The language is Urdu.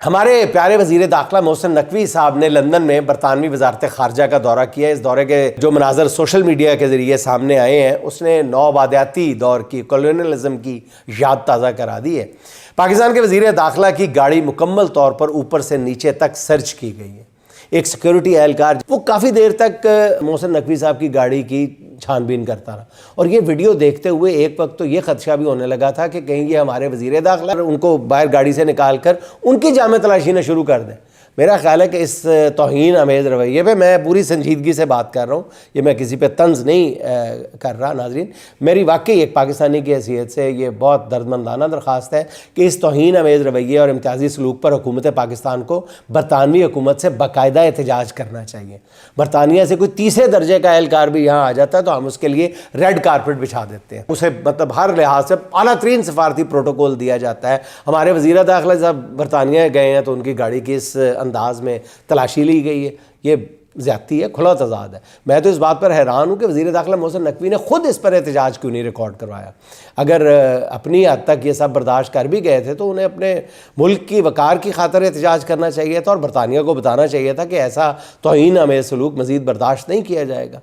ہمارے پیارے وزیر داخلہ محسن نقوی صاحب نے لندن میں برطانوی وزارت خارجہ کا دورہ کیا۔ اس دورے کے جو مناظر سوشل میڈیا کے ذریعے سامنے آئے ہیں اس نے نوآبادیاتی دور کی کولونیلزم کی یاد تازہ کرا دی ہے۔ پاکستان کے وزیر داخلہ کی گاڑی مکمل طور پر اوپر سے نیچے تک سرچ کی گئی ہے۔ ایک سیکیورٹی اہلکار وہ کافی دیر تک محسن نقوی صاحب کی گاڑی کی چھان بین کرتا رہا، اور یہ ویڈیو دیکھتے ہوئے ایک وقت تو یہ خدشہ بھی ہونے لگا تھا کہ کہیں یہ ہمارے وزیر داخلہ ان کو باہر گاڑی سے نکال کر ان کی جامع تلاشی نہ شروع کر دیں۔ میرا خیال ہے کہ اس توہین آمیز رویے پہ میں پوری سنجیدگی سے بات کر رہا ہوں، یہ میں کسی پہ طنز نہیں کر رہا۔ ناظرین، میری واقعی ایک پاکستانی کی حیثیت سے یہ بہت دردمندانہ درخواست ہے کہ اس توہین آمیز رویے اور امتیازی سلوک پر حکومت پاکستان کو برطانوی حکومت سے باقاعدہ احتجاج کرنا چاہیے۔ برطانیہ سے کوئی تیسرے درجے کا اہلکار بھی یہاں آ جاتا ہے تو ہم اس کے لیے ریڈ کارپٹ بچھا دیتے ہیں، اسے مطلب ہر لحاظ سے اعلیٰ ترین سفارتی پروٹوکول دیا جاتا ہے۔ ہمارے وزیر داخلہ جب برطانیہ گئے ہیں تو ان کی گاڑی کی اس انداز میں تلاشی لی گئی ہے، یہ زیادتی ہے، کھلا تضاد ہے۔ میں تو اس بات پر حیران ہوں کہ وزیر داخلہ محسن نقوی نے خود اس پر احتجاج کیوں نہیں ریکارڈ کروایا۔ اگر اپنی حد تک یہ سب برداشت کر بھی گئے تھے تو انہیں اپنے ملک کی وقار کی خاطر احتجاج کرنا چاہیے تھا، اور برطانیہ کو بتانا چاہیے تھا کہ ایسا توہین آمیز سلوک مزید برداشت نہیں کیا جائے گا۔